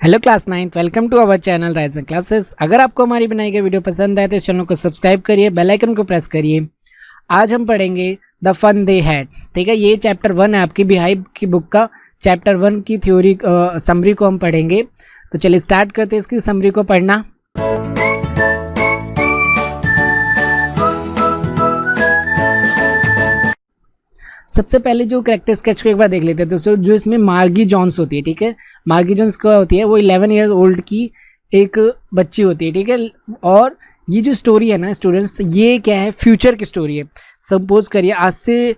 Hello class 9th, welcome to our channel Risen classes. अगर आपको हमारी बनाई गई वीडियो पसंद आए तो इस चैनल को सब्सक्राइब करिए, बेल आइकन को प्रेस करिए। आज हम पढ़ेंगे द फन दे हैड। ठीक है, ये चैप्टर 1 है आपकी बिहाइव की बुक का। चैप्टर 1 की थ्योरी समरी को हम पढ़ेंगे। तो चलिए स्टार्ट करते हैं इसकी समरी को पढ़ना। सबसे पहले जो कैरेक्टर स्केच को एक बार देख लेते हैं। तो जो इसमें मार्गी जॉन्स होती है, ठीक है, मार्गी जॉन्स क्या होती है, वो 11 ईयर्स ओल्ड की एक बच्ची होती है, ठीक है। और ये जो स्टोरी है ना स्टूडेंट्स, ये क्या है, फ्यूचर की स्टोरी है। सपोज करिए आज से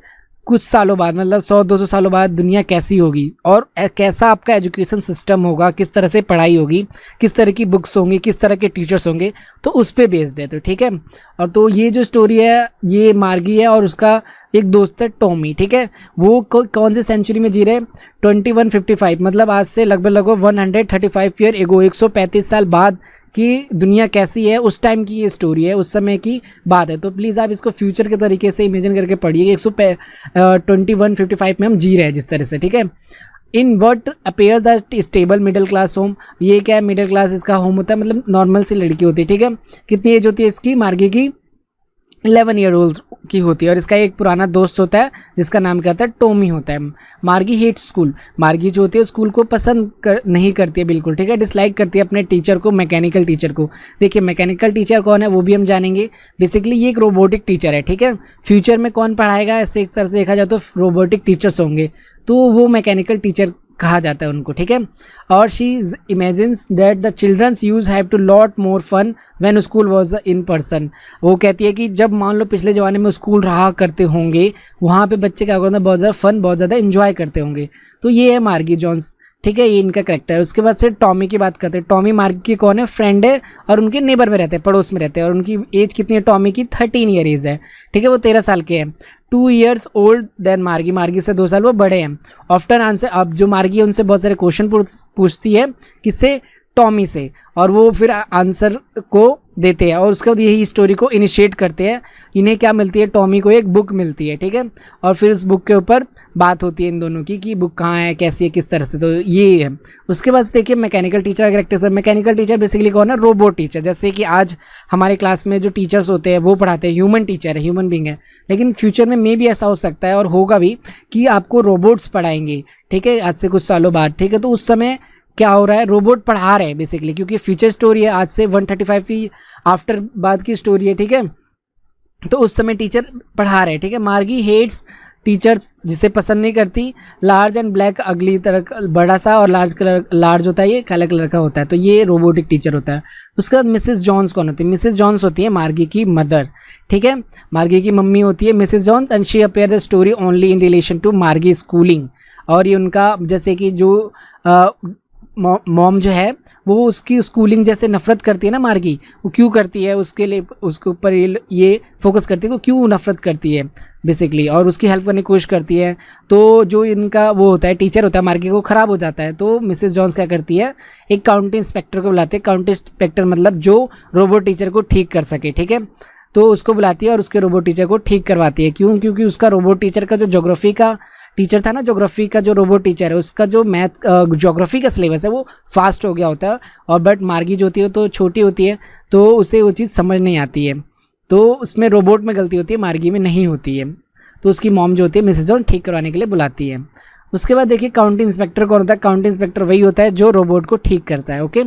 कुछ सालों बाद, मतलब 100-200 सालों बाद दुनिया कैसी होगी और कैसा आपका एजुकेशन सिस्टम होगा, किस तरह से पढ़ाई होगी, किस तरह की बुक्स होंगी, किस तरह के टीचर्स होंगे, तो उस पर बेस्ड है। तो ठीक है, और तो ये जो स्टोरी है ये मार्गी है और उसका एक दोस्त है टॉमी, ठीक है। वो कौन सी सेंचुरी में जी रहे हैं, 2155, मतलब आज से लगभग 135 ईयर एगो, 135 साल बाद कि दुनिया कैसी है उस टाइम की ये स्टोरी है, उस समय की बात है। तो प्लीज़ आप इसको फ्यूचर के तरीके से इमेजिन करके पढ़िए। 12155 में हम जी रहे हैं जिस तरह से, ठीक है। In what appears the stable middle class home, ये क्या है, मिडिल क्लास इसका होम होता है, मतलब नॉर्मल सी लड़की होती है, ठीक है। कितनी एज होती है इसकी, मार्गी की 11 ईयर ओल्ड की होती है। और इसका एक पुराना दोस्त होता है जिसका नाम क्या होता है, टॉमी होता है। मार्गी हेट स्कूल, मार्गी जो होती है स्कूल को पसंद नहीं करती है बिल्कुल, ठीक है, डिसलाइक करती है अपने टीचर को, मैकेनिकल टीचर को। देखिए मैकेनिकल टीचर कौन है वो भी हम जानेंगे। बेसिकली ये एक रोबोटिक टीचर है, ठीक है। फ्यूचर में कौन पढ़ाएगा, ऐसे एक तरह से देखा जाए तो रोबोटिक टीचर्स होंगे, तो वो मैकेनिकल टीचर कहा जाता है उनको, ठीक है। और she imagines that the childrens use have to lot more fun when school was in person. वो कहती है कि जब मान लो पिछले ज़माने में स्कूल रहा करते होंगे, वहाँ पे बच्चे क्या करते हैं, बहुत ज़्यादा फन, बहुत ज़्यादा इन्जॉय करते होंगे। तो ये है मार्गी जॉन्स, ठीक है, ये इनका करेक्टर है। उसके बाद से टॉमी की बात करते हैं। टॉमी मार्गी की कौन है, फ्रेंड है और उनके नेबर में रहते हैं, पड़ोस में रहते हैं। और उनकी एज कितनी है, टॉमी की 13 ईयर एज है, ठीक है, वो 13 साल के हैं। 2 ईयर्स ओल्ड देन मार्गी, मार्गी से 2 साल वो बड़े हैं। ऑफ्टन आंसर, अब जो मार्गी है उनसे बहुत सारे क्वेश्चन पूछती है, किससे, टॉमी से, और वो फिर आंसर को देते हैं और उसके बाद यही स्टोरी को इनिशिएट करते हैं। इन्हें क्या मिलती है, टॉमी को एक बुक मिलती है, ठीक है, और फिर उस बुक के ऊपर बात होती है इन दोनों की कि बुक कहाँ है, कैसी है, किस तरह से। तो ये है। उसके बाद देखिए मैकेनिकल टीचर का कैरेक्टर्स है। मैकेनिकल टीचर बेसिकली कौन है, रोबोट टीचर। जैसे कि आज हमारे क्लास में जो टीचर्स होते हैं वो पढ़ाते हैं, ह्यूमन टीचर है, ह्यूमन बींग है। लेकिन फ्यूचर में मे भी ऐसा हो सकता है और होगा भी कि आपको रोबोट्स पढ़ाएंगे, ठीक है, आज से कुछ सालों बाद, ठीक है। तो उस समय क्या हो रहा है, रोबोट पढ़ा रहे हैं बेसिकली, क्योंकि फ्यूचर स्टोरी है, आज से 135 की आफ्टर बाद की स्टोरी है, ठीक है। तो उस समय टीचर पढ़ा रहे हैं, ठीक है। मार्गी हेट्स टीचर्स, जिसे पसंद नहीं करती, लार्ज एंड ब्लैक अगली तरह, बड़ा सा और लार्ज होता है, ये काले कलर का होता है। तो ये रोबोटिक टीचर होता है। उसके बाद मिसेस जॉन्स कौन होती है, मिसेस जॉन्स होती है मार्गी की मदर, ठीक है, मार्गी की मम्मी होती है Mrs Jones. And she appear the story only in relation to Margie schooling. और ये उनका जैसे कि जो मॉम जो है वो उसकी स्कूलिंग जैसे नफरत करती है ना मार्गी, वो क्यों करती है, उसके लिए उसके ऊपर ये फोकस करती है वो क्यों नफरत करती है बेसिकली, और उसकी हेल्प करने की कोशिश करती है। तो जो इनका वो होता है, टीचर होता है मार्गी को, ख़राब हो जाता है। तो मिसेस जॉन्स क्या करती है, एक काउंटी इंस्पेक्टर को बुलाते हैं। काउंटी इंस्पेक्टर मतलब जो रोबोट टीचर को ठीक कर सके, ठीक है। तो उसको बुलाती है और उसके रोबोट टीचर को ठीक करवाती है। क्यों, क्योंकि उसका रोबोट टीचर का जो ज्योग्राफी का टीचर था ना, ज्योग्राफी का जो रोबोट टीचर है, उसका जो मैथ ज्योग्राफी का सिलेबस है वो फास्ट हो गया होता है। और बट मार्गी जो होती है तो छोटी होती है, तो उसे वो चीज़ समझ नहीं आती है। तो उसमें रोबोट में गलती होती है, मार्गी में नहीं होती है। तो उसकी मॉम जो होती है मिसेस जॉन ठीक करवाने के लिए बुलाती है। उसके बाद देखिए काउंटी इंस्पेक्टर कौन होता है, काउंटी इंस्पेक्टर वही होता है जो रोबोट को ठीक करता है, ओके।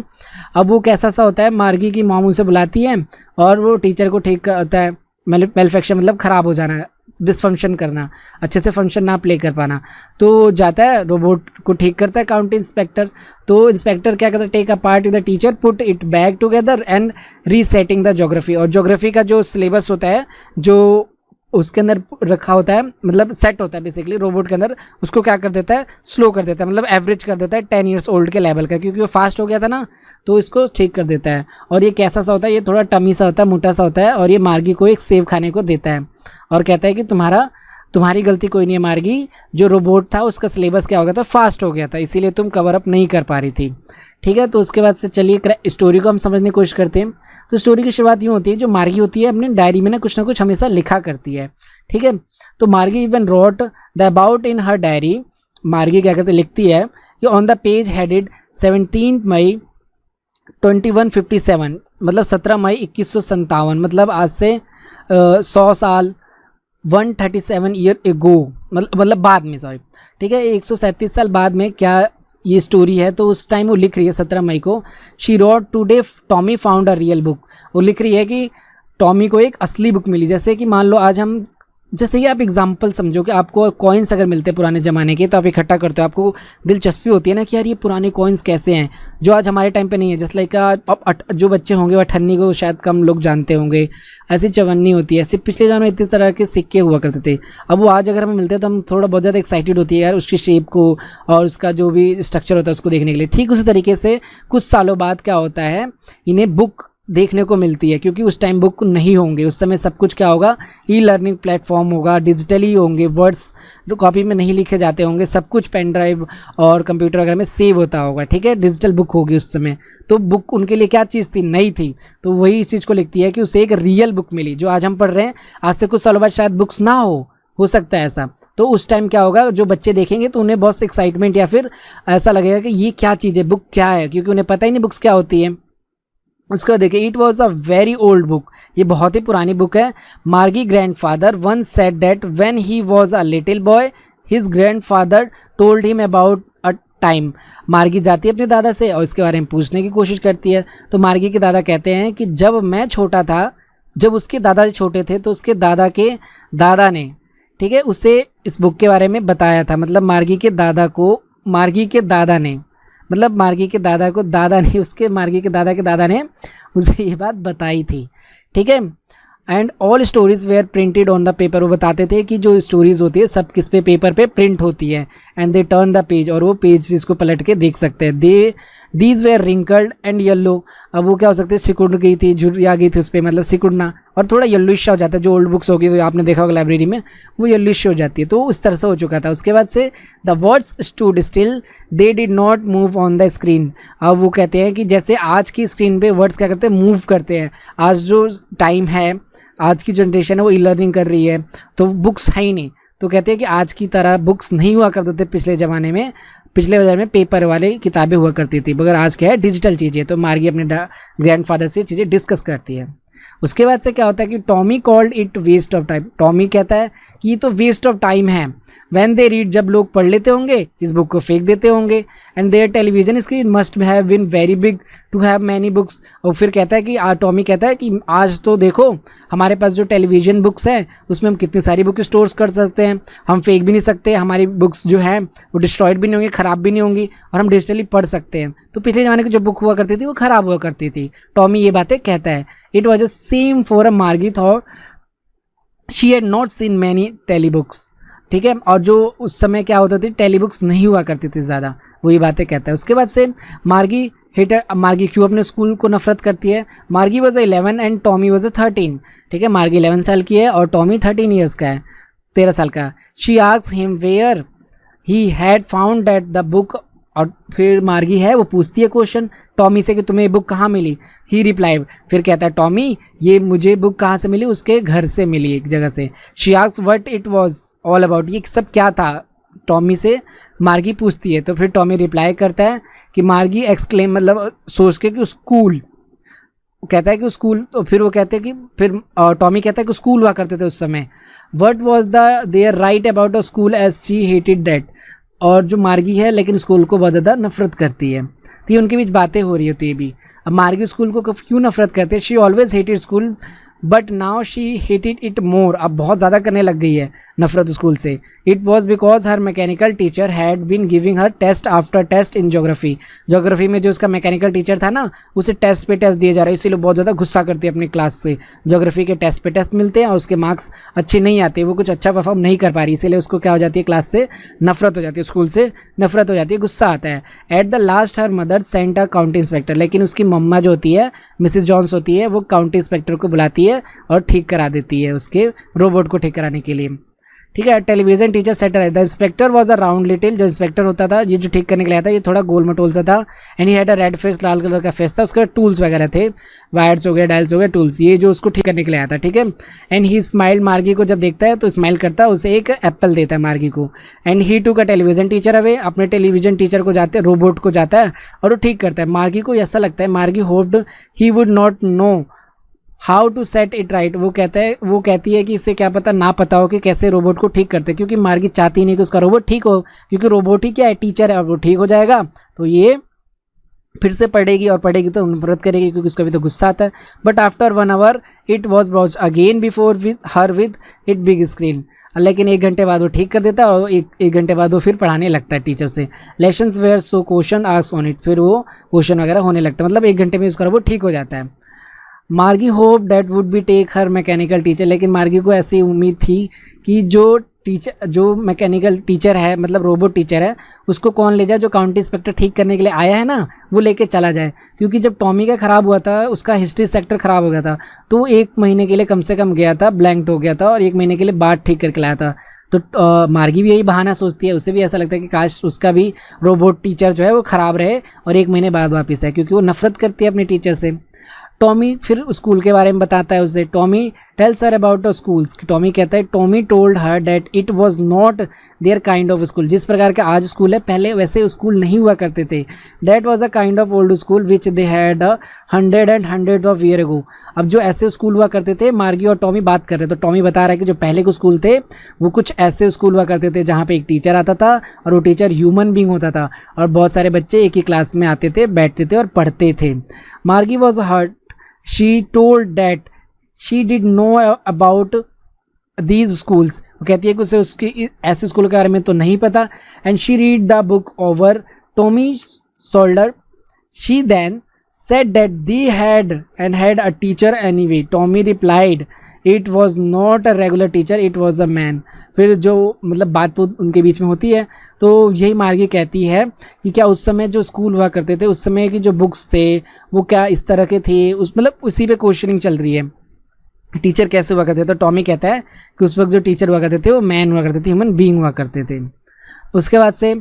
अब वो कैसा सा होता है, मार्गी की मॉम उसे बुलाती है और वो टीचर को ठीक करता है। मेलफंक्शन मतलब ख़राब हो जाना, डिसफंक्शन करना, अच्छे से फंक्शन ना प्ले कर पाना। तो जाता है रोबोट को ठीक करता है काउंटी इंस्पेक्टर। तो इंस्पेक्टर क्या करता है, take apart with the teacher, put it back together and resetting the geography. और ज्योग्राफी का जो सिलेबस होता है जो उसके अंदर रखा होता है, मतलब सेट होता है बेसिकली रोबोट के अंदर, उसको क्या कर देता है, स्लो कर देता है, मतलब एवरेज कर देता है 10 ईयर्स ओल्ड के लेवल का, क्योंकि वो फास्ट हो गया था ना, तो इसको ठीक कर देता है। और ये कैसा सा होता है, ये थोड़ा टमी सा होता है, मोटा सा होता है। और ये मार्गी को एक सेब खाने को देता है और कहता है कि तुम्हारी गलती कोई नहीं है मार्गी, जो रोबोट था उसका सिलेबस क्या हो गया था, फास्ट हो गया था, इसीलिए तुम कवर अप नहीं कर पा रही थी, ठीक है। तो उसके बाद से चलिए स्टोरी को हम समझने की कोशिश करते हैं। तो स्टोरी की शुरुआत यूँ होती है, जो मार्गी होती है अपने डायरी में ना कुछ हमेशा लिखा करती है, ठीक है। तो मार्गी even wrote the about in her diary, मार्गी क्या करती लिखती है कि ऑन द पेज हेडेड 17 मई 2157, मतलब 17 मई 2157, मतलब आज से 100 साल, 137 ईयर एगो, मतलब बाद में, सॉरी, ठीक है, 137 साल बाद में क्या ये स्टोरी है। तो उस टाइम वो लिख रही है 17 मई को, she wrote today Tommy found a real book. वो लिख रही है कि टॉमी को एक असली बुक मिली। जैसे कि मान लो आज हम, जैसे कि आप एग्जांपल समझो कि आपको कॉइन्स अगर मिलते हैं पुराने ज़माने के, तो आप इकट्ठा करते हो, आपको दिलचस्पी होती है ना कि यार ये पुराने कॉइन्स कैसे हैं, जो आज हमारे टाइम पे नहीं है। जैसे लाइक जो बच्चे होंगे वो अठन्नी को शायद कम लोग जानते होंगे, ऐसी चवन्नी होती है, ऐसे पिछले ज़माने में इतनी तरह के सिक्के हुआ करते थे। अब वो आज अगर हमें मिलते हैं तो हम थोड़ा बहुत ज़्यादा एक्साइटेड होती है यार उसकी शेप को और उसका जो भी स्ट्रक्चर होता है उसको देखने के लिए। ठीक उसी तरीके से कुछ सालों बाद क्या होता है, इन्हें बुक देखने को मिलती है, क्योंकि उस टाइम बुक नहीं होंगे, उस समय सब कुछ क्या होगा, ई लर्निंग प्लेटफॉर्म होगा, डिजिटली होंगे, वर्ड्स जो कॉपी में नहीं लिखे जाते होंगे, सब कुछ पेन ड्राइव और कंप्यूटर वगैरह में सेव होता होगा, ठीक है, डिजिटल बुक होगी उस समय। तो बुक उनके लिए क्या चीज़ थी, नई थी। तो वही इस चीज़ को लिखती है कि उसे एक रियल बुक मिली, जो आज हम पढ़ रहे हैं, आज से कुछ सालों बाद शायद बुक्स ना हो सकता है ऐसा। तो उस टाइम क्या होगा, जो बच्चे देखेंगे तो उन्हें बहुत एक्साइटमेंट या फिर ऐसा लगेगा कि ये क्या चीज़ है, बुक क्या है, क्योंकि उन्हें पता ही नहीं बुक्स क्या होती है। उसका देखिए, it was a very old book, ये बहुत ही पुरानी बुक है। मार्गी grandfather one said that when he was a little boy his grandfather told him about a time. मार्गी जाती है अपने दादा से और इसके बारे में पूछने की कोशिश करती है। तो मार्गी के दादा कहते हैं कि जब मैं छोटा था, जब उसके दादाजी छोटे थे, तो उसके दादा के दादा ने, ठीक है, उसे इस बुक के बारे में बताया था। मतलब मार्गी के दादा को, मार्गी के दादा ने, मतलब मार्गी के दादा को दादा ने, उसके मार्गी के दादा ने उसे ये बात बताई थी, ठीक है। And all stories were printed on the paper, वो बताते थे कि जो स्टोरीज होती है सब किस पे, पेपर पे प्रिंट होती है। And they turn the page, और वो पेज जिसको पलट के देख सकते हैं। These where wrinkled and yellow, अब वो क्या हो सकते हैं, सिकुड़ गई थी, झुर्रिया गई थी उस पर, मतलब सिकुड़ना, और थोड़ा येलोइश हो जाता है। जो ओल्ड बुक्स होगी तो आपने देखा होगा लाइब्रेरी में, वो येलोइश हो जाती है, तो उस तरह से हो चुका था। उसके बाद से the words stood still they did not move on the screen. अब वो कहते हैं कि जैसे आज की स्क्रीन पे वर्ड्स क्या करते हैं, मूव करते हैं। आज जो टाइम है, आज की जनरेशन है, वो ई लर्निंग कर रही है, तो बुक्स है ही नहीं। तो कहते हैं कि आज की तरह बुक्स नहीं हुआ करते थे पिछले ज़माने में, पिछले बाजार में पेपर वाले किताबें हुआ करती थी, मगर आज क्या है, डिजिटल चीज़ें। तो मार्गी अपने ग्रैंडफादर से चीज़ें डिस्कस करती है। उसके बाद से क्या होता है कि Tommy called it waste of time. Tommy कहता है कि ये तो वेस्ट ऑफ टाइम है। व्हेन दे रीड, जब लोग पढ़ लेते होंगे, इस बुक को फेंक देते होंगे। And their television screen must have been very big to have many books. और फिर कहता है कि टॉमी कहता है कि आज तो देखो हमारे पास जो टेलीविज़न बुक्स हैं उसमें हम कितनी सारी बुक स्टोर कर सकते हैं, हम फेंक भी नहीं सकते, हमारी बुक्स जो है वो डिस्ट्रॉयड भी नहीं होंगी, ख़राब भी नहीं होंगी, और हम डिजिटली पढ़ सकते हैं। तो पिछले ज़माने की जो बुक हुआ करती थी वो ख़राब हुआ करती थी। टॉमी ये बातें कहता है। It was a same for a Margie thought she had not seen many tele books, ठीक है। और जो उस समय क्या होता थी, टेली बुक्स नहीं हुआ करती थी ज़्यादा, वही बातें कहता है। उसके बाद से मार्गी मार्गी क्यों अपने स्कूल को नफरत करती है। Margie was 11 and Tommy was 13, ठीक है। मार्गी 11 साल की है और टॉमी 13 ईयर्स का है, 13 साल का। She asked him where he had found that the book, और फिर मार्गी है वो पूछती है क्वेश्चन टॉमी से कि तुम्हें ये बुक कहाँ मिली। ही रिप्लाइड, फिर कहता है टॉमी ये मुझे बुक कहाँ से मिली, उसके घर से मिली, एक जगह से। She asked what it was all about, ये सब क्या था, टॉमी से मार्गी पूछती है। तो फिर टॉमी रिप्लाई करता है कि मार्गी एक्सक्लेम, मतलब सोच के कि स्कूल, कहता है कि स्कूल। तो फिर वो कहते हैं कि फिर टॉमी कहता है कि स्कूल हुआ करते थे उस समय। What was the there write about a school as she hated that, और जो मार्गी है लेकिन स्कूल को बहुत ज़्यादा नफरत करती है। तो ये उनके बीच बातें हो रही होती है भी। अब मार्गी स्कूल को क्यों नफरत करते हैं, she always hated school but now she hated it more, अब बहुत ज़्यादा करने लग गई है नफरत स्कूल से। It was because her mechanical teacher had been giving her test after test in geography. Geography में जो उसका मैकेनिकल टीचर था ना, उसे टेस्ट पे टेस्ट दिए जा रहे हैं, इसीलिए बहुत ज़्यादा गुस्सा करती है अपनी क्लास से। जोग्राफी के टेस्ट पे टेस्ट मिलते हैं और उसके मार्क्स अच्छे नहीं आते, वो कुछ अच्छा परफॉर्म नहीं कर पा रही, इसीलिए उसको क्या हो जाती है, क्लास से नफरत हो जाती है, स्कूल से नफरत हो जाती है, गुस्सा आता है। At the last her mother sent a county inspector, लेकिन उसकी मम्मा जो होती है, मिसिज जॉन्स होती है, वो काउंटी इंस्पेक्टर को बुलाती है और ठीक करा देती है उसके रोबोट को ठीक कराने के लिए, ठीक है। Television teacher setter, the inspector was a round little, जो इंस्पेक्टर होता था, ये जो ठीक करने के लिए आया था, ये थोड़ा गोल मटोल सा था। And he had a red face, Lal colour का फेस था। उसके बाद टूल्स वगैरह थे, वायर्स हो गए, डायल्स हो गए, टूल्स, ये जो उसको ठीक करने के लिए आया था, ठीक है। एंड ही स्माइल, मार्गी को जब देखता है तो स्माइल करता है, उसे एक एप्पल देता है मार्गी को। एंड ही टूक अ टेलीविजन टीचर अवे, अपने टेलीविजन टीचर को जाते, रोबोट को जाता है और वो ठीक करता है। मार्गी को ऐसा लगता है, Margie hoped he would not know how to set it right, वो कहती है कि इसे क्या पता ना पता हो कि कैसे रोबोट को ठीक करते, क्योंकि मार्गी चाहती नहीं कि उसका रोबोट ठीक हो, क्योंकि रोबोट ही क्या है, टीचर है, वो ठीक हो जाएगा तो ये फिर से पढ़ेगी और पढ़ेगी तो नफरत करेगी, क्योंकि उसको भी तो गुस्सा आता है। But after 1 hour it was brooch again before with it big screen, लेकिन 1 घंटे बाद वो ठीक कर देता है और एक घंटे बाद वो फिर पढ़ाने लगता है टीचर से। Lessons were so question asked on it, फिर वो क्वेश्चन वगैरह होने लगता है, मतलब 1 घंटे में उसका रोबोट ठीक हो जाता है। Margie hope that would be take her mechanical teacher, लेकिन मार्गी को ऐसी उम्मीद थी कि जो मैकेनिकल टीचर है, मतलब रोबोट टीचर है, उसको कौन ले जाए, जो काउंटी इंस्पेक्टर ठीक करने के लिए आया है ना, वो लेके चला जाए। क्योंकि जब टॉमी का ख़राब हुआ था, उसका हिस्ट्री सेक्टर ख़राब हो गया था, तो 1 महीने के लिए कम से कम गया था, ब्लैंक्ड हो गया था और 1 महीने के लिए बात ठीक करके लाया था। तो मार्गी भी यही बहाना सोचती है, उसे भी ऐसा लगता है कि काश उसका भी रोबोट टीचर जो है वो ख़राब रहे और 1 महीने बाद वापस आए, क्योंकि वो नफरत करती है अपने टीचर से। टॉमी फिर स्कूल के बारे में बताता है उसे। Tommy tells her about the schools, Tommy कहता है, Tommy told her that it was not their kind of school, जिस प्रकार का आज स्कूल है पहले वैसे स्कूल नहीं हुआ करते थे। That was a kind of old school which they had 100 and 100 of year ago. अब जो ऐसे स्कूल हुआ करते थे, मार्गी और टॉमी बात कर रहे थे, तो टॉमी बता रहा है कि जो पहले के स्कूल थे वो कुछ ऐसे स्कूल हुआ करते थे जहाँ पे एक टीचर आता था और वो टीचर ह्यूमन बींग होता था और बहुत सारे बच्चे एक ही क्लास में आते थे, बैठते थे और पढ़ते थे। Margie was hurt, she told that she did know about these schools, वो कहती है कि उसे उसकी ऐसे स्कूल के बारे में तो नहीं पता। and she read the book over Tommy's shoulder, she then said that they had a teacher anyway. Tommy replied it was not a regular teacher, it was a man. फिर जो मतलब बात तो उनके बीच में होती है, तो यही मार्गी कहती है कि क्या उस समय जो स्कूल हुआ करते थे, उस समय की जो बुक्स थे वो क्या इस तरह के थे, उस मतलब उसी पे क्वेश्चनिंग चल रही है, टीचर कैसे हुआ करते थे। तो टॉमी कहता है कि उस वक्त जो टीचर हुआ करते थे वो मैन हुआ करते थे, ह्यूमन बीइंग हुआ करते थे। उसके बाद से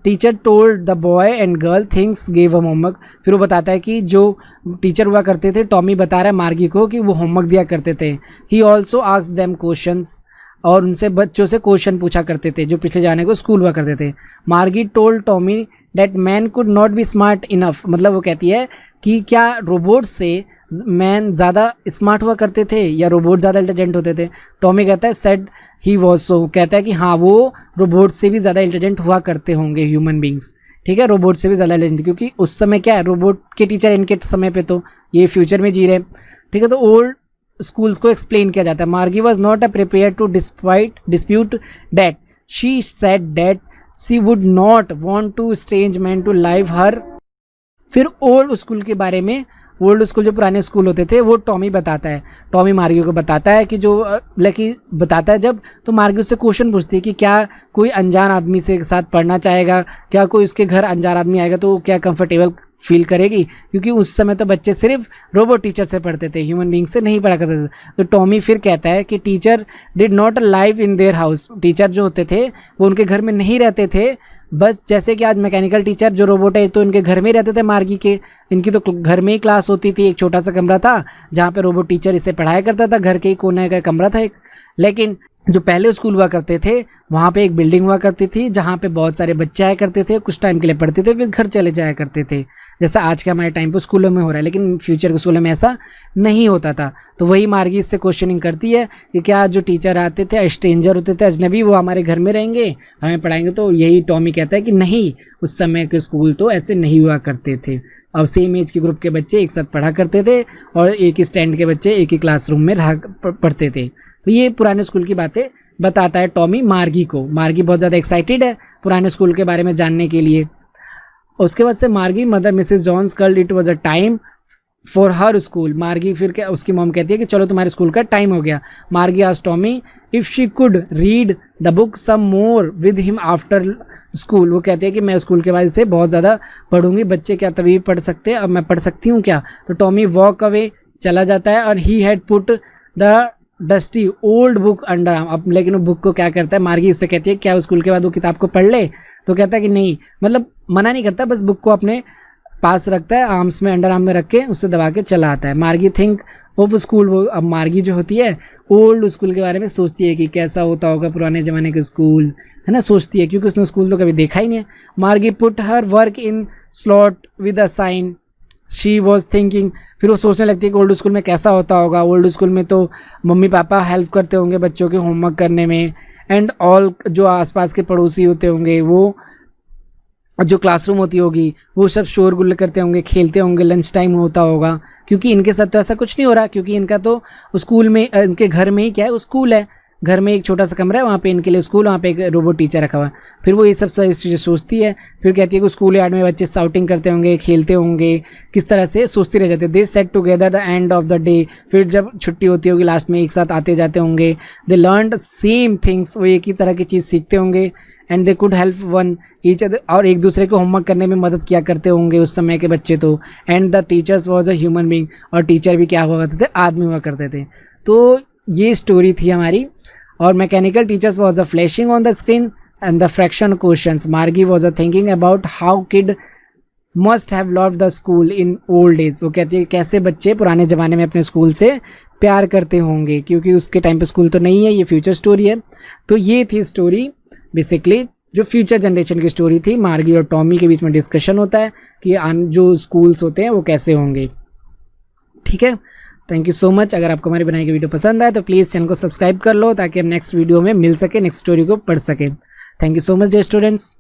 teacher told the boy and girl things gave um homework, फिर वो बताता है कि जो टीचर हुआ करते थे, टॉमी बता रहा है मार्गी को कि वो होमवर्क दिया करते थे। He also asked them questions, और उनसे बच्चों से क्वेश्चन पूछा करते थे जो पिछले जाने को स्कूल हुआ करते थे। मार्गी told Tommy that man could not be smart enough, मतलब वो कहती है कि क्या रोबोट से मैन ज़्यादा स्मार्ट हुआ करते थे या रोबोट ज़्यादा इंटेलिजेंट होते थे। टॉमी कहता है सेड ही वॉज सो, कहता है कि हाँ वो रोबोट से भी ज़्यादा इंटेलिजेंट हुआ करते होंगे ह्यूमन बींग्स, ठीक है, रोबोट से भी ज़्यादा इंटेलिजेंट, क्योंकि उस समय क्या है, रोबोट के टीचर इनके समय पे तो ये फ्यूचर में जी रहे, ठीक है। तो ओल्ड स्कूल्स को एक्सप्लेन किया जाता है। Margie was not a prepare to dispute that, she said that she would not want to strange man to live her. फिर ओल्ड स्कूल के बारे में, ओल्ड स्कूल जो पुराने स्कूल होते थे वो टॉमी बताता है, टॉमी मार्गी को बताता है कि जो लकी बताता है जब, तो मार्गी उससे क्वेश्चन पूछती है कि क्या कोई अनजान आदमी से साथ पढ़ना चाहेगा, क्या कोई उसके घर अनजान आदमी आएगा तो क्या कंफर्टेबल फील करेगी, क्योंकि उस समय तो बच्चे सिर्फ रोबोट टीचर से पढ़ते थे, ह्यूमन बींग से नहीं पढ़ा करते थे। तो टॉमी फिर कहता है कि teacher did not live in their house, teacher जो होते थे वो उनके घर में नहीं रहते थे, बस जैसे कि आज मैकेनिकल टीचर जो रोबोट है तो इनके घर में रहते थे मार्गी के, इनकी तो घर में ही क्लास होती थी, एक छोटा सा कमरा था जहाँ पे रोबोट टीचर इसे पढ़ाया करता था, घर के ही कोने का कमरा था एक। लेकिन जो पहले स्कूल हुआ करते थे वहाँ पे एक बिल्डिंग हुआ करती थी जहाँ पे बहुत सारे बच्चे आया करते थे, कुछ टाइम के लिए पढ़ते थे फिर घर चले जाया करते थे, जैसा आज के हमारे टाइम पे स्कूलों में हो रहा है, लेकिन फ्यूचर के स्कूलों में ऐसा नहीं होता था। तो वही मार्गी इससे क्वेश्चनिंग करती है कि क्या जो टीचर आते थे स्ट्रेंजर होते थे, अजनबी, वो हमारे घर में रहेंगे, हमें पढ़ाएंगे। तो यही टॉमी कहता है कि नहीं, उस समय के स्कूल तो ऐसे नहीं हुआ करते थे, अब सेम एज के ग्रुप के बच्चे एक साथ पढ़ा करते थे और एक ही स्टैंड के बच्चे एक ही क्लासरूम में रहा पढ़ते थे। तो ये पुराने स्कूल की बातें बताता है टॉमी मार्गी को। मार्गी बहुत ज़्यादा एक्साइटेड है पुराने स्कूल के बारे में जानने के लिए। उसके बाद से Margie mother Mrs Jones called it was a time for her school. Margie फिर क्या, उसकी मॉम कहती है कि चलो तुम्हारे स्कूल का टाइम हो गया। Margie asked Tommy if she could read the book some more with him after school. वो कहती है कि मैं स्कूल के बाद से बहुत ज़्यादा पढ़ूंगी, बच्चे क्या तभी पढ़ सकते हैं, अब मैं पढ़ सकती हूँ क्या। तो टॉमी वॉक अवे चला जाता है और he had put the dusty old book under arm. अब लेकिन वो बुक को क्या करता है, मार्गी उससे कहती है क्या स्कूल के बाद वो किताब को पढ़ ले, तो कहता है कि नहीं, मतलब मना नहीं करता, बस बुक को अपने पास रखता है, आर्म्स में, अंडर आर्म में रख के उससे दबा के चला आता है। मार्गी थिंक ऑफ स्कूल, वो अब मार्गी जो होती है ओल्ड स्कूल के बारे में सोचती है कि कैसा होता होगा पुराने ज़माने का स्कूल, है ना, सोचती है, क्योंकि उसने स्कूल तो कभी देखा ही नहीं है। Margie put her work in slot with a sign she was thinking, फिर वो सोचने लगती है कि ओल्ड स्कूल में कैसा होता होगा, ओल्ड स्कूल में तो मम्मी पापा हेल्प करते होंगे बच्चों के होमवर्क करने में, एंड ऑल जो आसपास के पड़ोसी होते होंगे, वो जो क्लासरूम होती होगी वो सब शोरगुल करते होंगे, खेलते होंगे, लंच टाइम होता होगा, क्योंकि इनके साथ तो ऐसा कुछ नहीं हो रहा, क्योंकि इनका तो स्कूल में, इनके घर में ही क्या है, वो स्कूल है, घर में एक छोटा सा कमरा है, वहाँ पे इनके लिए स्कूल, वहाँ पे एक रोबोट टीचर रखा हुआ है। फिर वो ये सब चीज़ें सोचती है, फिर कहती है कि स्कूल यार्ड में बच्चे शाउटिंग करते होंगे, खेलते होंगे, किस तरह से सोचती रह जाते। They set together the end of the day, फिर जब छुट्टी होती होगी लास्ट में एक साथ आते जाते होंगे। दे लर्नड सेम थिंग्स, वो एक ही तरह की चीज़ सीखते होंगे, and they could help one each other, और एक दूसरे को होमवर्क करने में मदद किया करते होंगे उस समय के बच्चे तो। And the teachers was a human being, और टीचर भी क्या हुआ करते थे, आदमी हुआ करते थे। तो ये स्टोरी थी हमारी। और mechanical teachers was a flashing on the screen and the fraction questions. Margie was a thinking about how kid must have loved the school in old days. वो कहती है कैसे बच्चे पुराने ज़माने में अपने स्कूल से प्यार करते होंगे, क्योंकि उसके टाइम पे स्कूल तो नहीं है, ये फ्यूचर स्टोरी है। तो ये थी स्टोरी बेसिकली, जो फ्यूचर जनरेशन की स्टोरी थी। मार्गी और टॉमी के बीच में डिस्कशन होता है कि जो स्कूल्स होते हैं वो कैसे होंगे। ठीक है, थैंक यू सो मच। अगर आपको हमारी बनाई गई वीडियो पसंद आए तो प्लीज़ चैनल को सब्सक्राइब कर लो, ताकि हम नेक्स्ट वीडियो में मिल सके, नेक्स्ट स्टोरी को पढ़ सकें। Thank you so much dear students.